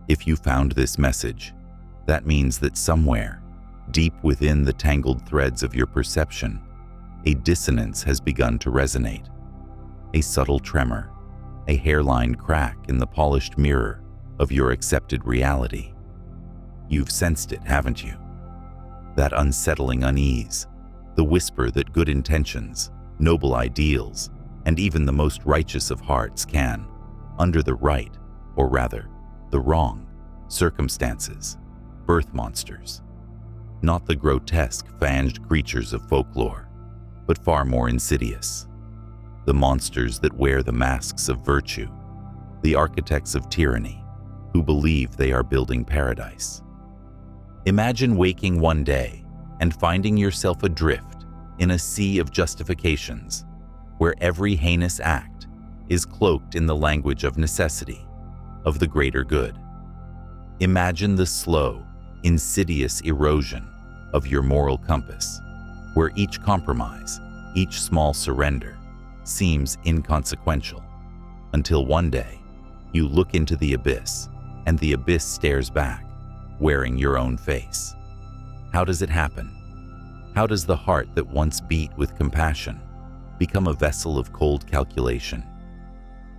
If you found this message, that means that somewhere, deep within the tangled threads of your perception, a dissonance has begun to resonate. A subtle tremor, a hairline crack in the polished mirror of your accepted reality. You've sensed it, haven't you? That unsettling unease, the whisper that good intentions, noble ideals, and even the most righteous of hearts can, under the right, or rather, the wrong, circumstances, birth monsters. Not the grotesque, fanged creatures of folklore, but far more insidious. The monsters that wear the masks of virtue, the architects of tyranny, who believe they are building paradise. Imagine waking one day and finding yourself adrift in a sea of justifications, where every heinous act is cloaked in the language of necessity, of the greater good. Imagine the slow, insidious erosion of your moral compass, where each compromise, each small surrender, seems inconsequential, until one day you look into the abyss and the abyss stares back, wearing your own face. How does it happen? How does the heart that once beat with compassion become a vessel of cold calculation?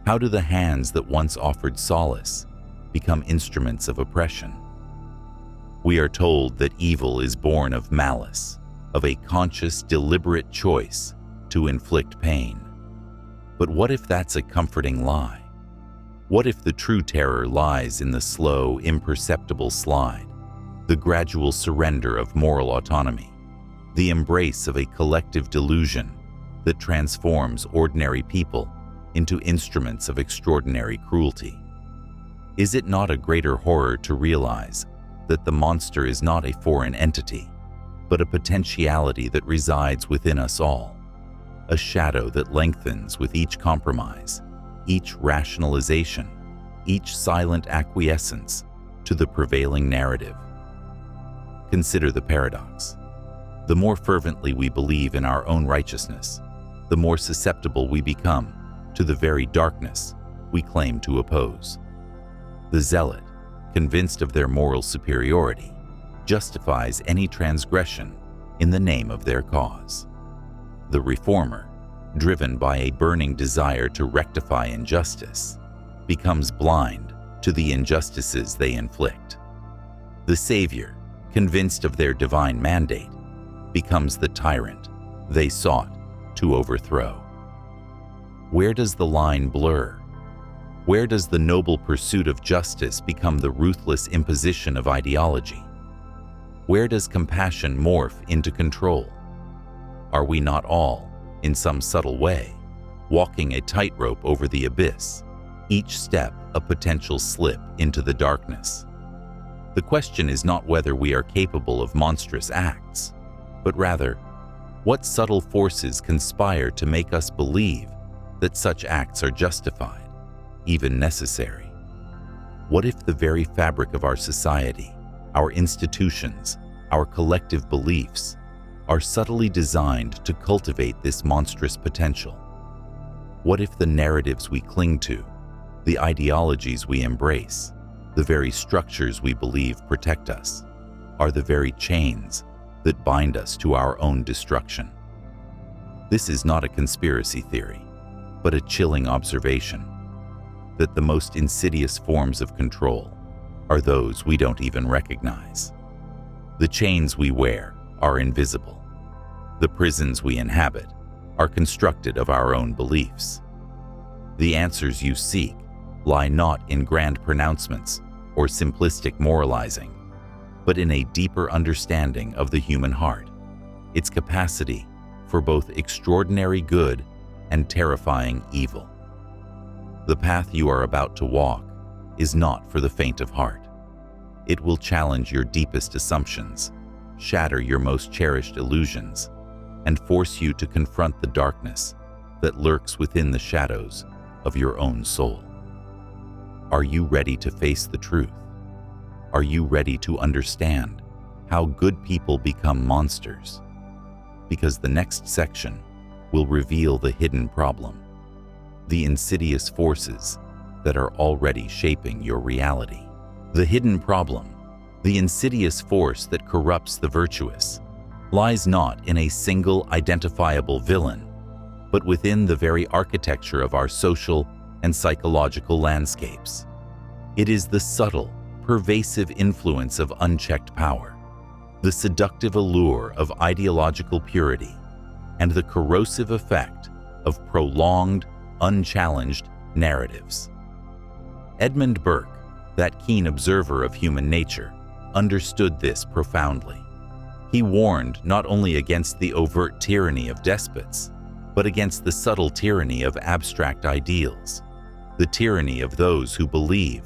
How do the hands that once offered solace become instruments of oppression? We are told that evil is born of malice, of a conscious, deliberate choice to inflict pain. But what if that's a comforting lie? What if the true terror lies in the slow, imperceptible slide, the gradual surrender of moral autonomy, the embrace of a collective delusion that transforms ordinary people into instruments of extraordinary cruelty? Is it not a greater horror to realize that the monster is not a foreign entity, but a potentiality that resides within us all, a shadow that lengthens with each compromise, each rationalization, each silent acquiescence to the prevailing narrative? Consider the paradox. The more fervently we believe in our own righteousness, the more susceptible we become to the very darkness we claim to oppose. The zealot, convinced of their moral superiority, justifies any transgression in the name of their cause. The reformer, driven by a burning desire to rectify injustice, becomes blind to the injustices they inflict. The savior, convinced of their divine mandate, becomes the tyrant they sought to overthrow. Where does the line blur? Where does the noble pursuit of justice become the ruthless imposition of ideology? Where does compassion morph into control? Are we not all, in some subtle way, walking a tightrope over the abyss, each step a potential slip into the darkness? The question is not whether we are capable of monstrous acts, but rather, what subtle forces conspire to make us believe that such acts are justified, even necessary? What if the very fabric of our society, our institutions, our collective beliefs, are subtly designed to cultivate this monstrous potential? What if the narratives we cling to, the ideologies we embrace, the very structures we believe protect us, are the very chains that bind us to our own destruction? This is not a conspiracy theory, but a chilling observation that the most insidious forms of control are those we don't even recognize. The chains we wear are invisible. The prisons we inhabit are constructed of our own beliefs. The answers you seek lie not in grand pronouncements or simplistic moralizing, but in a deeper understanding of the human heart, its capacity for both extraordinary good and terrifying evil. The path you are about to walk is not for the faint of heart. It will challenge your deepest assumptions, shatter your most cherished illusions, and force you to confront the darkness that lurks within the shadows of your own soul. Are you ready to face the truth? Are you ready to understand how good people become monsters? Because the next section will reveal the hidden problem, the insidious forces that are already shaping your reality. The hidden problem, the insidious force that corrupts the virtuous, lies not in a single identifiable villain, but within the very architecture of our social and psychological landscapes. It is the subtle, pervasive influence of unchecked power, the seductive allure of ideological purity, and the corrosive effect of prolonged, unchallenged narratives. Edmund Burke, that keen observer of human nature, understood this profoundly. He warned not only against the overt tyranny of despots, but against the subtle tyranny of abstract ideals, the tyranny of those who believe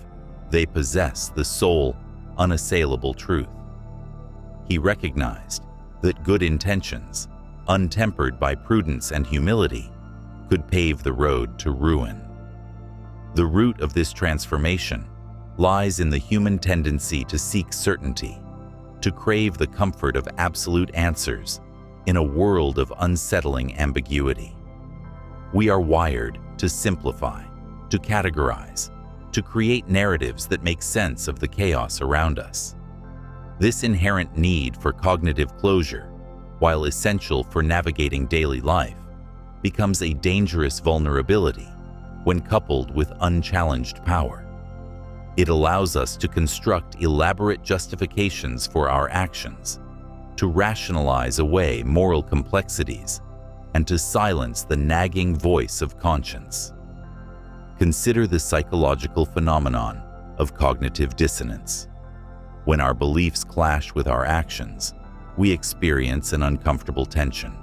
they possess the sole, unassailable truth. He recognized that good intentions, untempered by prudence and humility, could pave the road to ruin. The root of this transformation lies in the human tendency to seek certainty, to crave the comfort of absolute answers in a world of unsettling ambiguity. We are wired to simplify, to categorize, to create narratives that make sense of the chaos around us. This inherent need for cognitive closure, while essential for navigating daily life, becomes a dangerous vulnerability when coupled with unchallenged power. It allows us to construct elaborate justifications for our actions, to rationalize away moral complexities, and to silence the nagging voice of conscience. Consider the psychological phenomenon of cognitive dissonance. When our beliefs clash with our actions, we experience an uncomfortable tension.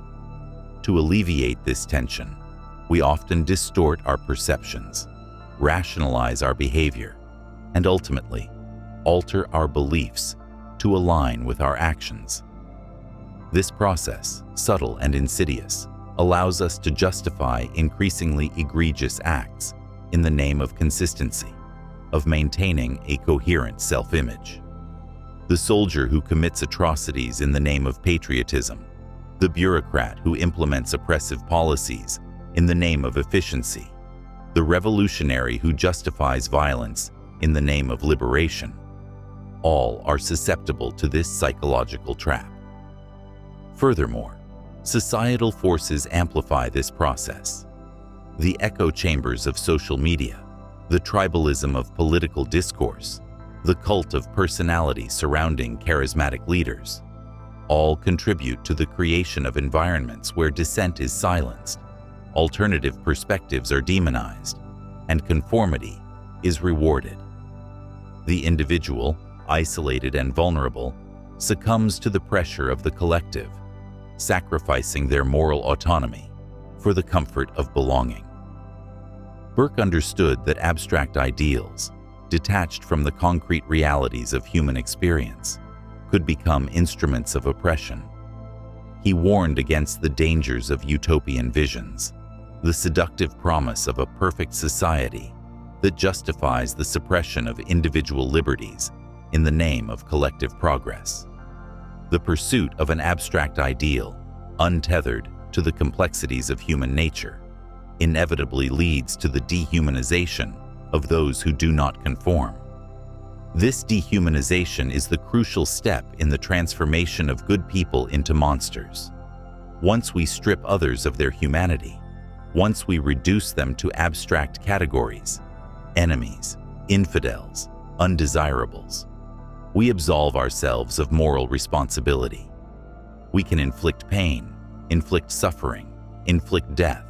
To alleviate this tension, we often distort our perceptions, rationalize our behavior, and ultimately alter our beliefs to align with our actions. This process, subtle and insidious, allows us to justify increasingly egregious acts in the name of consistency, of maintaining a coherent self-image. The soldier who commits atrocities in the name of patriotism, the bureaucrat who implements oppressive policies in the name of efficiency, the revolutionary who justifies violence in the name of liberation, all are susceptible to this psychological trap. Furthermore, societal forces amplify this process. The echo chambers of social media, the tribalism of political discourse, the cult of personality surrounding charismatic leaders, all contribute to the creation of environments where dissent is silenced, alternative perspectives are demonized, and conformity is rewarded. The individual, isolated and vulnerable, succumbs to the pressure of the collective, sacrificing their moral autonomy for the comfort of belonging. Burke understood that abstract ideals, detached from the concrete realities of human experience, could become instruments of oppression. He warned against the dangers of utopian visions, the seductive promise of a perfect society that justifies the suppression of individual liberties in the name of collective progress. The pursuit of an abstract ideal, untethered to the complexities of human nature, inevitably leads to the dehumanization of those who do not conform. This dehumanization is the crucial step in the transformation of good people into monsters. Once we strip others of their humanity, once we reduce them to abstract categories, enemies, infidels, undesirables, we absolve ourselves of moral responsibility. We can inflict pain, inflict suffering, inflict death,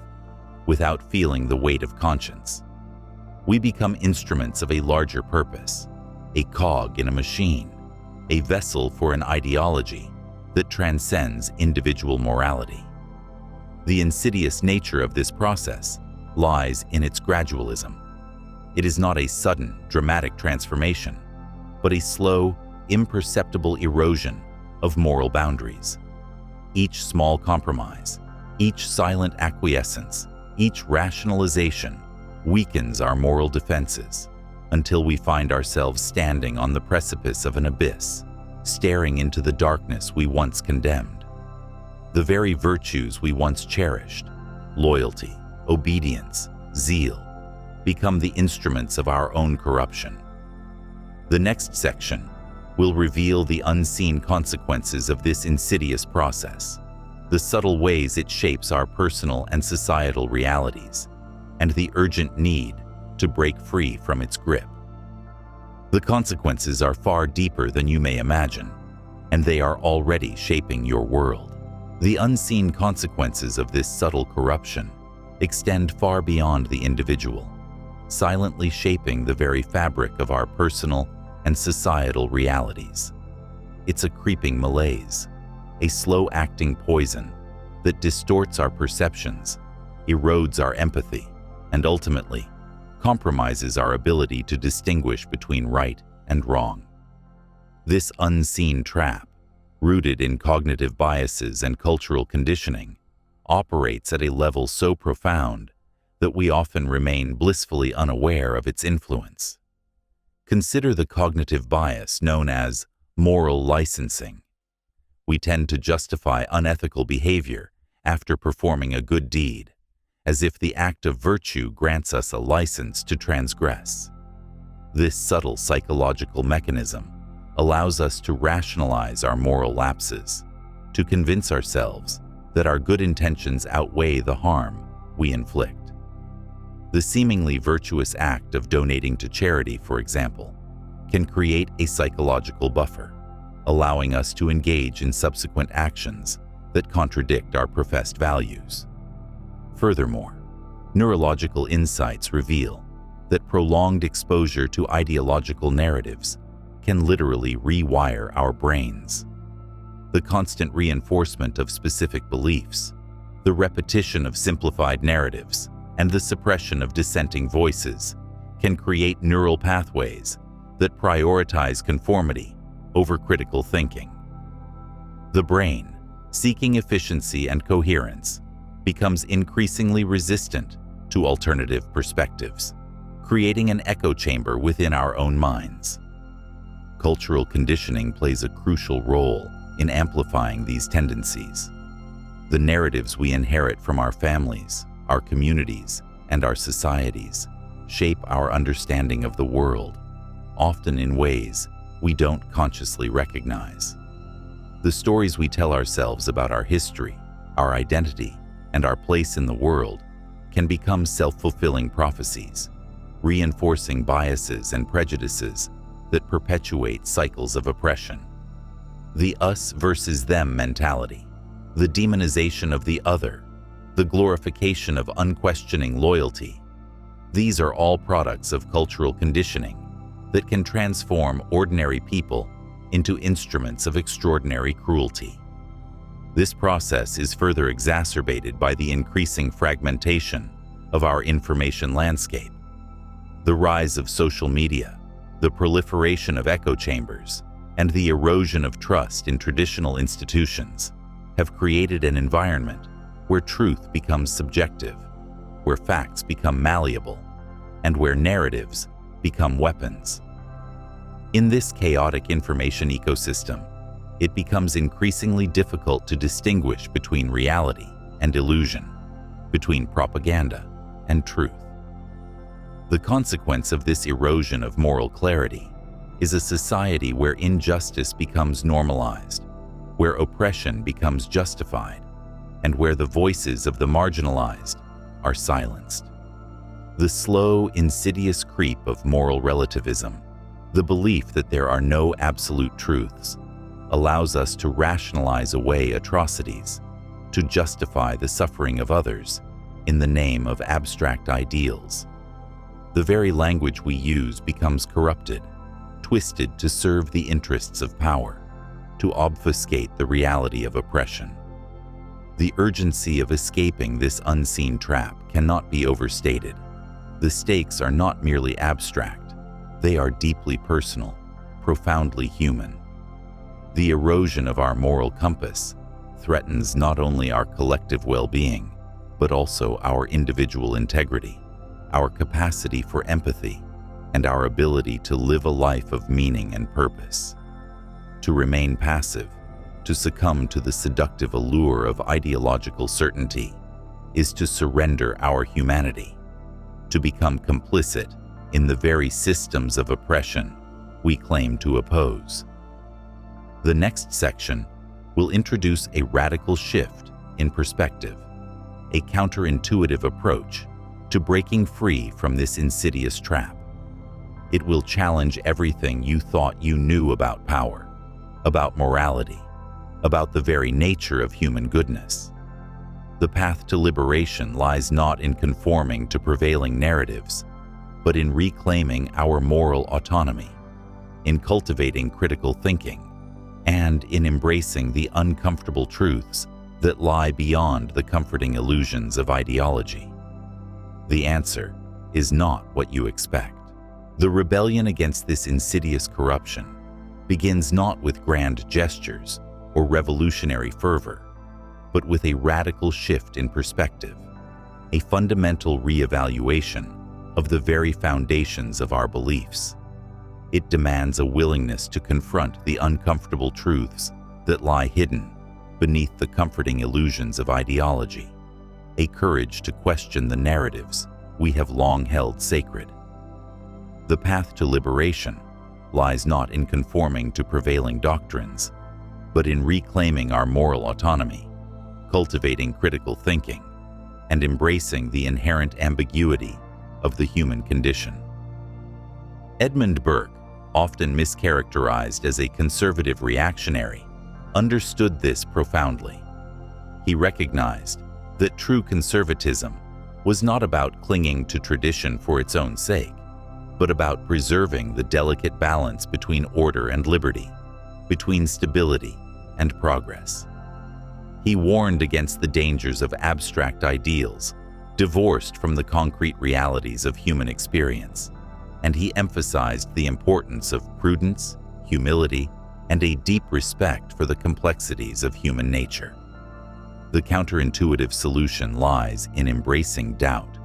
without feeling the weight of conscience. We become instruments of a larger purpose, a cog in a machine, a vessel for an ideology that transcends individual morality. The insidious nature of this process lies in its gradualism. It is not a sudden, dramatic transformation, but a slow, imperceptible erosion of moral boundaries. Each small compromise, each silent acquiescence, each rationalization weakens our moral defenses until we find ourselves standing on the precipice of an abyss, staring into the darkness we once condemned. The very virtues we once cherished, loyalty, obedience, zeal, become the instruments of our own corruption. The next section will reveal the unseen consequences of this insidious process, the subtle ways it shapes our personal and societal realities, and the urgent need to break free from its grip. The consequences are far deeper than you may imagine, and they are already shaping your world. The unseen consequences of this subtle corruption extend far beyond the individual, silently shaping the very fabric of our personal and societal realities. It's a creeping malaise, a slow-acting poison that distorts our perceptions, erodes our empathy, and ultimately compromises our ability to distinguish between right and wrong. This unseen trap, rooted in cognitive biases and cultural conditioning, operates at a level so profound that we often remain blissfully unaware of its influence. Consider the cognitive bias known as moral licensing. We tend to justify unethical behavior after performing a good deed, as if the act of virtue grants us a license to transgress. This subtle psychological mechanism allows us to rationalize our moral lapses, to convince ourselves that our good intentions outweigh the harm we inflict. The seemingly virtuous act of donating to charity, for example, can create a psychological buffer, allowing us to engage in subsequent actions that contradict our professed values. Furthermore, neurological insights reveal that prolonged exposure to ideological narratives can literally rewire our brains. The constant reinforcement of specific beliefs, the repetition of simplified narratives, and the suppression of dissenting voices can create neural pathways that prioritize conformity over critical thinking. The brain, seeking efficiency and coherence, becomes increasingly resistant to alternative perspectives, creating an echo chamber within our own minds. Cultural conditioning plays a crucial role in amplifying these tendencies. The narratives we inherit from our families, our communities, and our societies shape our understanding of the world, often in ways we don't consciously recognize. The stories we tell ourselves about our history, our identity, and our place in the world can become self-fulfilling prophecies, reinforcing biases and prejudices that perpetuate cycles of oppression. The us versus them mentality, the demonization of the other, the glorification of unquestioning loyalty. These are all products of cultural conditioning that can transform ordinary people into instruments of extraordinary cruelty. This process is further exacerbated by the increasing fragmentation of our information landscape. The rise of social media, the proliferation of echo chambers, and the erosion of trust in traditional institutions have created an environment where truth becomes subjective, where facts become malleable, and where narratives become weapons. In this chaotic information ecosystem, it becomes increasingly difficult to distinguish between reality and illusion, between propaganda and truth. The consequence of this erosion of moral clarity is a society where injustice becomes normalized, where oppression becomes justified, and where the voices of the marginalized are silenced. The slow, insidious creep of moral relativism, the belief that there are no absolute truths, allows us to rationalize away atrocities, to justify the suffering of others in the name of abstract ideals. The very language we use becomes corrupted, twisted to serve the interests of power, to obfuscate the reality of oppression. The urgency of escaping this unseen trap cannot be overstated. The stakes are not merely abstract, they are deeply personal, profoundly human. The erosion of our moral compass threatens not only our collective well-being, but also our individual integrity, our capacity for empathy, and our ability to live a life of meaning and purpose. To remain passive, to succumb to the seductive allure of ideological certainty, is to surrender our humanity, to become complicit in the very systems of oppression we claim to oppose. The next section will introduce a radical shift in perspective, a counterintuitive approach to breaking free from this insidious trap. It will challenge everything you thought you knew about power, about morality, about the very nature of human goodness. The path to liberation lies not in conforming to prevailing narratives, but in reclaiming our moral autonomy, in cultivating critical thinking, and in embracing the uncomfortable truths that lie beyond the comforting illusions of ideology. The answer is not what you expect. The rebellion against this insidious corruption begins not with grand gestures or revolutionary fervor, but with a radical shift in perspective, a fundamental reevaluation of the very foundations of our beliefs. It demands a willingness to confront the uncomfortable truths that lie hidden beneath the comforting illusions of ideology, a courage to question the narratives we have long held sacred. The path to liberation lies not in conforming to prevailing doctrines, but in reclaiming our moral autonomy, cultivating critical thinking, and embracing the inherent ambiguity of the human condition. Edmund Burke, often mischaracterized as a conservative reactionary, understood this profoundly. He recognized that true conservatism was not about clinging to tradition for its own sake, but about preserving the delicate balance between order and liberty, between stability and progress. He warned against the dangers of abstract ideals, divorced from the concrete realities of human experience, and he emphasized the importance of prudence, humility, and a deep respect for the complexities of human nature. The counterintuitive solution lies in embracing doubt,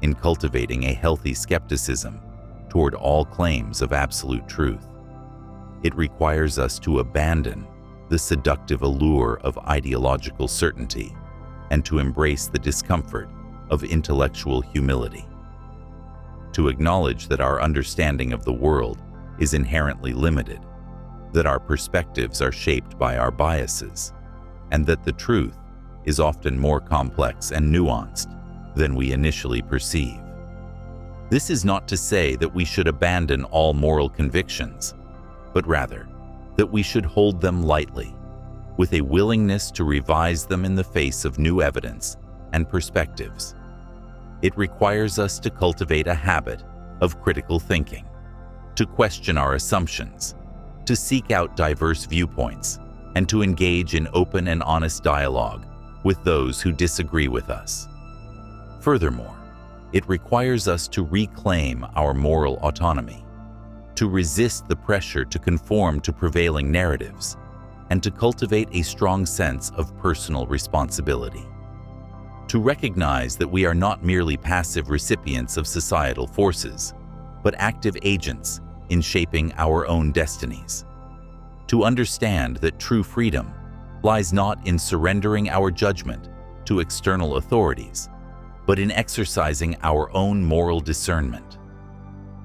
in cultivating a healthy skepticism toward all claims of absolute truth. It requires us to abandon the seductive allure of ideological certainty and to embrace the discomfort of intellectual humility. To acknowledge that our understanding of the world is inherently limited, that our perspectives are shaped by our biases, and that the truth is often more complex and nuanced than we initially perceive. This is not to say that we should abandon all moral convictions, but rather that we should hold them lightly, with a willingness to revise them in the face of new evidence and perspectives. It requires us to cultivate a habit of critical thinking, to question our assumptions, to seek out diverse viewpoints, and to engage in open and honest dialogue with those who disagree with us. Furthermore, it requires us to reclaim our moral autonomy, to resist the pressure to conform to prevailing narratives, and to cultivate a strong sense of personal responsibility. To recognize that we are not merely passive recipients of societal forces, but active agents in shaping our own destinies. To understand that true freedom lies not in surrendering our judgment to external authorities, but in exercising our own moral discernment.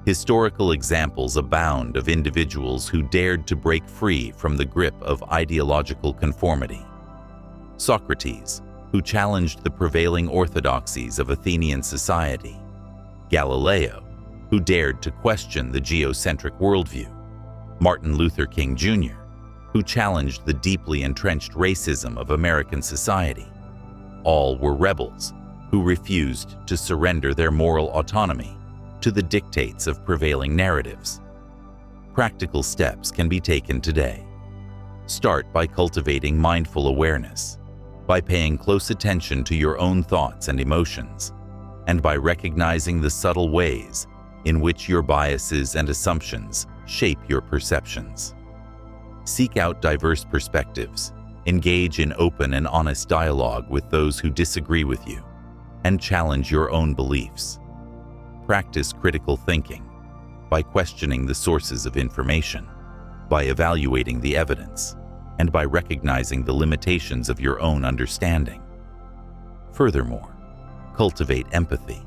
Historical examples abound of individuals who dared to break free from the grip of ideological conformity. Socrates, who challenged the prevailing orthodoxies of Athenian society. Galileo, who dared to question the geocentric worldview. Martin Luther King Jr., who challenged the deeply entrenched racism of American society. All were rebels who refused to surrender their moral autonomy to the dictates of prevailing narratives. Practical steps can be taken today. Start by cultivating mindful awareness, by paying close attention to your own thoughts and emotions, and by recognizing the subtle ways in which your biases and assumptions shape your perceptions. Seek out diverse perspectives, engage in open and honest dialogue with those who disagree with you, and challenge your own beliefs. Practice critical thinking by questioning the sources of information, by evaluating the evidence, and by recognizing the limitations of your own understanding. Furthermore, cultivate empathy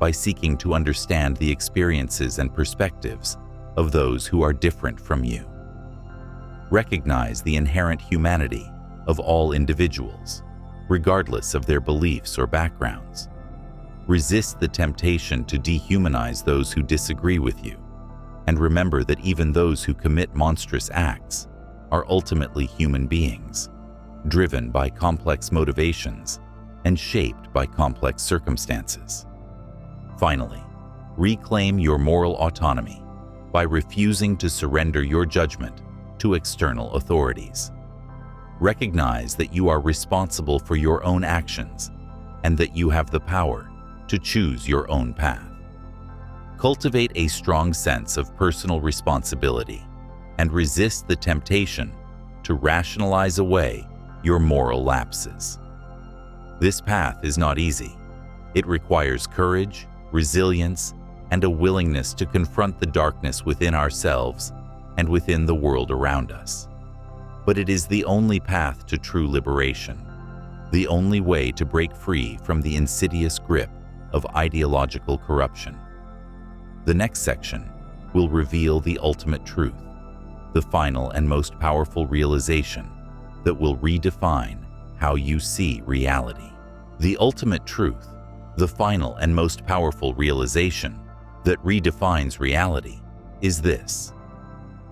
by seeking to understand the experiences and perspectives of those who are different from you. Recognize the inherent humanity of all individuals, regardless of their beliefs or backgrounds. Resist the temptation to dehumanize those who disagree with you, and remember that even those who commit monstrous acts are ultimately human beings, driven by complex motivations and shaped by complex circumstances. Finally, reclaim your moral autonomy by refusing to surrender your judgment to external authorities. Recognize that you are responsible for your own actions and that you have the power to choose your own path. Cultivate a strong sense of personal responsibility and resist the temptation to rationalize away your moral lapses. This path is not easy. It requires courage, resilience, and a willingness to confront the darkness within ourselves and within the world around us. But it is the only path to true liberation, the only way to break free from the insidious grip of ideological corruption. The next section will reveal the ultimate truth, the final and most powerful realization that will redefine how you see reality. The ultimate truth, the final and most powerful realization that redefines reality, is this: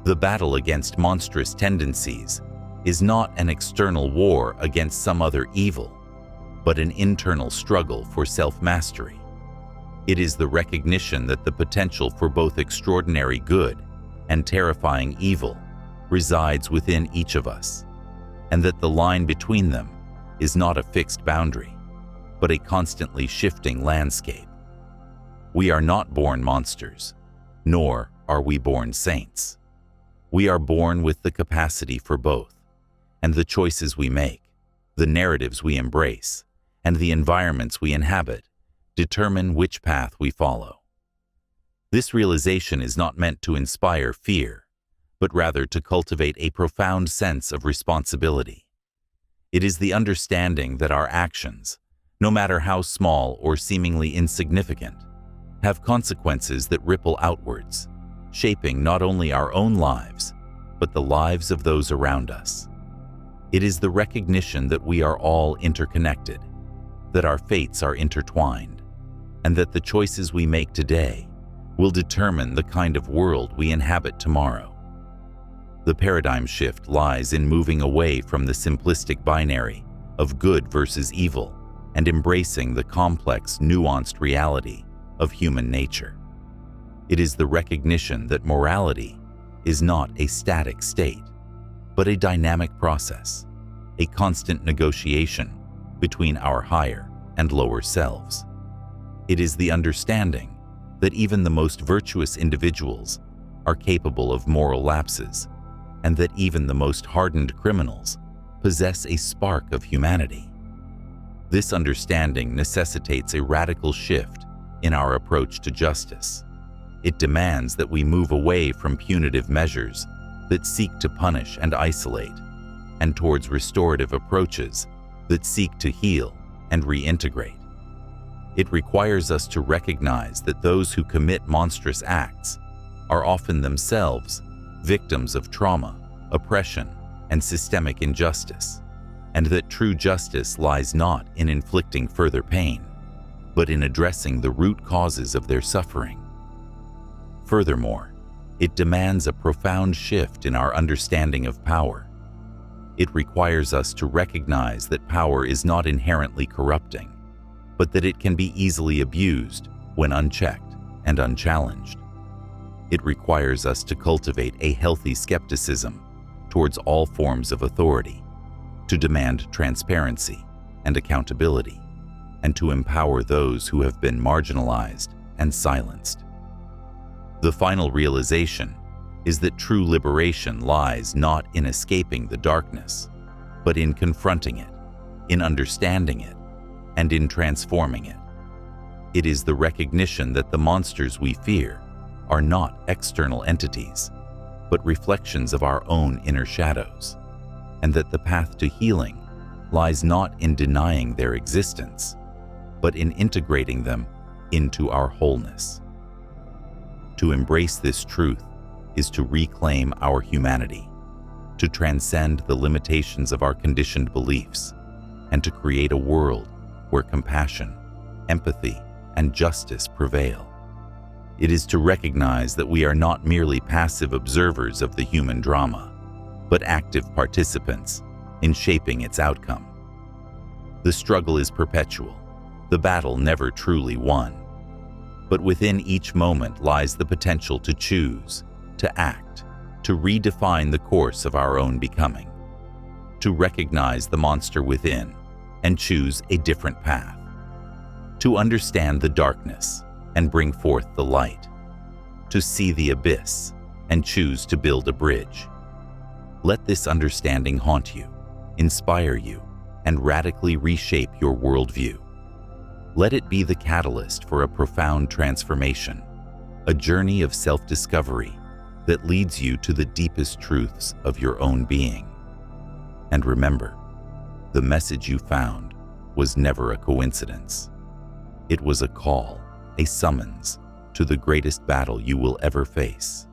the battle against monstrous tendencies is not an external war against some other evil, but an internal struggle for self-mastery. It is the recognition that the potential for both extraordinary good and terrifying evil resides within each of us, and that the line between them is not a fixed boundary, but a constantly shifting landscape. We are not born monsters, nor are we born saints. We are born with the capacity for both, and the choices we make, the narratives we embrace, and the environments we inhabit determine which path we follow. This realization is not meant to inspire fear, but rather to cultivate a profound sense of responsibility. It is the understanding that our actions, no matter how small or seemingly insignificant, have consequences that ripple outwards, shaping not only our own lives, but the lives of those around us. It is the recognition that we are all interconnected, that our fates are intertwined, and that the choices we make today will determine the kind of world we inhabit tomorrow. The paradigm shift lies in moving away from the simplistic binary of good versus evil and embracing the complex, nuanced reality of human nature. It is the recognition that morality is not a static state, but a dynamic process, a constant negotiation between our higher and lower selves. It is the understanding that even the most virtuous individuals are capable of moral lapses, and that even the most hardened criminals possess a spark of humanity. This understanding necessitates a radical shift in our approach to justice. It demands that we move away from punitive measures that seek to punish and isolate, and towards restorative approaches that seek to heal and reintegrate. It requires us to recognize that those who commit monstrous acts are often themselves victims of trauma, oppression, and systemic injustice, and that true justice lies not in inflicting further pain, but in addressing the root causes of their suffering. Furthermore, it demands a profound shift in our understanding of power. It requires us to recognize that power is not inherently corrupting, but that it can be easily abused when unchecked and unchallenged. It requires us to cultivate a healthy skepticism towards all forms of authority, to demand transparency and accountability, and to empower those who have been marginalized and silenced. The final realization is that true liberation lies not in escaping the darkness, but in confronting it, in understanding it, and in transforming it. It is the recognition that the monsters we fear are not external entities, but reflections of our own inner shadows, and that the path to healing lies not in denying their existence, but in integrating them into our wholeness. To embrace this truth is to reclaim our humanity, to transcend the limitations of our conditioned beliefs, and to create a world where compassion, empathy, and justice prevail. It is to recognize that we are not merely passive observers of the human drama, but active participants in shaping its outcome. The struggle is perpetual, the battle never truly won. But within each moment lies the potential to choose, to act, to redefine the course of our own becoming, to recognize the monster within and choose a different path, to understand the darkness and bring forth the light, to see the abyss and choose to build a bridge. Let this understanding haunt you, inspire you, and radically reshape your worldview. Let it be the catalyst for a profound transformation, a journey of self-discovery that leads you to the deepest truths of your own being. And remember, the message you found was never a coincidence. It was a call, a summons to the greatest battle you will ever face.